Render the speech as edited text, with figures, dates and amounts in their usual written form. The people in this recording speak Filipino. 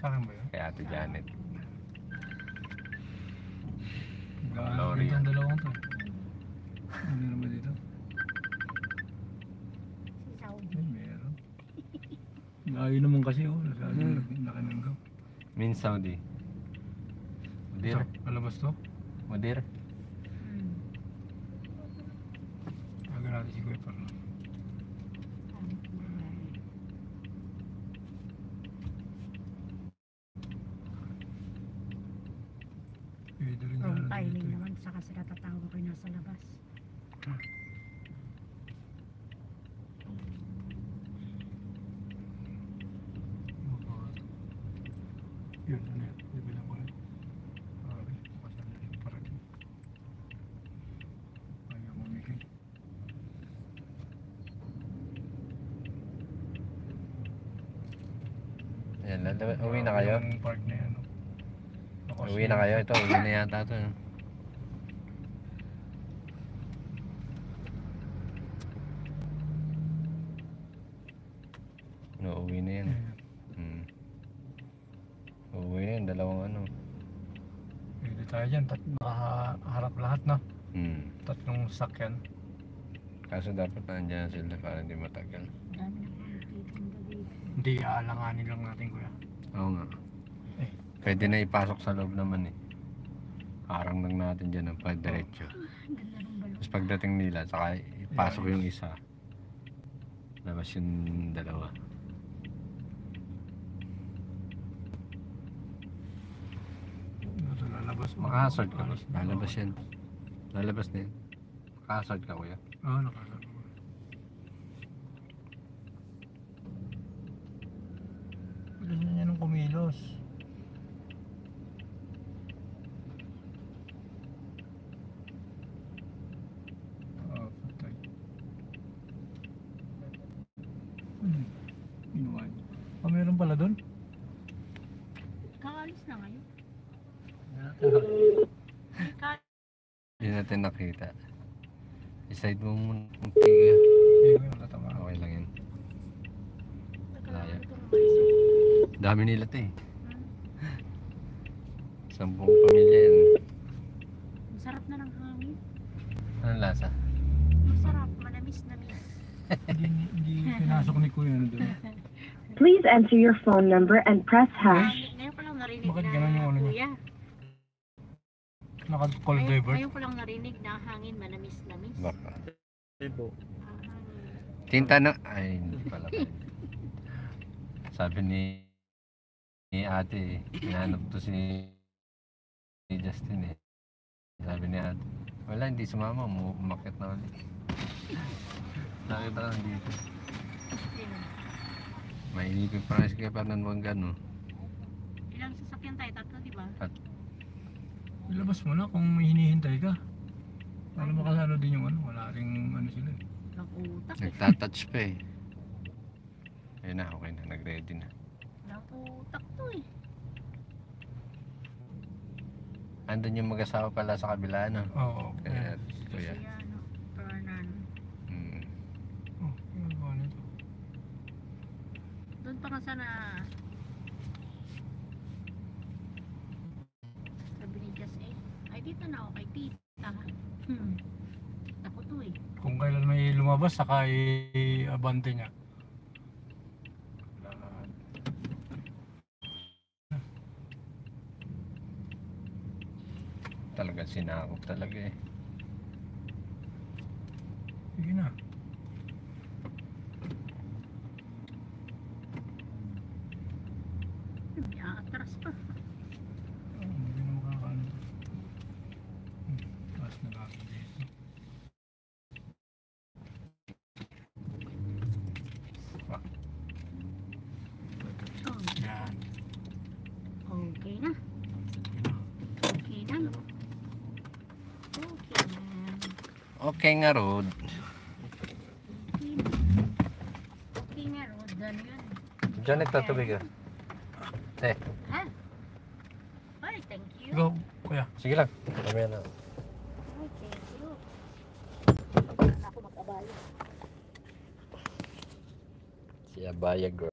Sa akin ba yun? Kay Ate Janet. Gaano rin itong dalawang to. Hindi naman dito. Ay, meron. Layo naman kasi oh. Nakananggaw. Min Saudi. Mudir. Alabas to? Mudir. Aga natin si Kuya Parlo. Pwede rin Wrong dyan timing dito eh. naman, saka sila tatawag ko nasa labas. Yun, ano yan? Bibilang ko lang. Okay, pasan na yung parating. Ayaw mamigay. Ayan, uwi na kayo? Yung park na yan. Uwi na kayo? Ito, uwi na yata ito. No? No, uwi na yan. Uwi na yan, dalawang ano. Pwede tayo dyan, nakaharap lahat na. Tatlong sakyan. Kaso dapat nandiyan sila para hindi matagal. Dami na po nagtitinda dito. Hindi, aalanganin lang natin kuya. Oo nga. Eh. Pwede na ipasok sa loob naman eh. Harang lang natin dyan ng padiretso. Ganda ng balon. Tapos pagdating nila, saka ipasok yung isa. Labas yung dalawa. Ito lalabas. Makahasard ka ba? Lalabas yan. Lalabas na yan. Makahasard ka kuya. Oo, nakasard ko. Bilis na niya nung kumilos. Patay. Ginawa niya. Meron pala doon? Kaalis na ngayon. Hindi natin nakita. I-side mo muna. Okay, Hindi ko yung tatama. okay lang yan. Layo. Dami nila ito eh. 10 pamilya yan. Masarap na ng hangin. Anong lasa? Masarap, manamis-namis. Hindi pinasok ni Kuya na doon. Please enter your phone number and press hash. Ngayon ko lang narinig Bakit na ganun yung ano niya? kuya. Naka-call driver. Ngayon ko lang narinig na hangin manamis-namis. Baka. Hangin. Tinta na. Ay, hindi pala. Sabi ni ate, hinanap to si Justin eh. Sabi ni ate, wala, hindi sumama, umakit na ulit. Nakita lang dito. Mainipin pa nga si Kuya Fernando gano. Ilang sasakyan tayo? Tatlo, di ba? Ilabas mo na kung may hinihintay ka. Para makasano din yung ano, wala ring ano sila eh. Nakutak eh. Nagtatouch pa eh. Ayun na, okay na, nag-ready na. Nakutak to eh. Andun yung mag-asawa pala sa kabila, no? Oo. Kaya, kuya. Si ano, Fernan. Oh, yung ba nito? Doon pa nga sana. Sabi ni Just ay dito na ako kay tita. Ako to eh. Kung kailan may lumabas, saka i-abante niya. Talaga sinakop talaga eh. Sige na. Atras pa. Hindi na makakaano. Taas na lang dito. Oh, Yan. okay na. Okay na. Okay na. Okay nga, Rod. Okay nga, Rod. Ano yun? Diyan nagtatubig ah. Eh, Ha? Ay, thank you. Go, kuya. sige lang. Mamaya na. Ay, thank you. Ako mag-abaya. Si Abaya girl.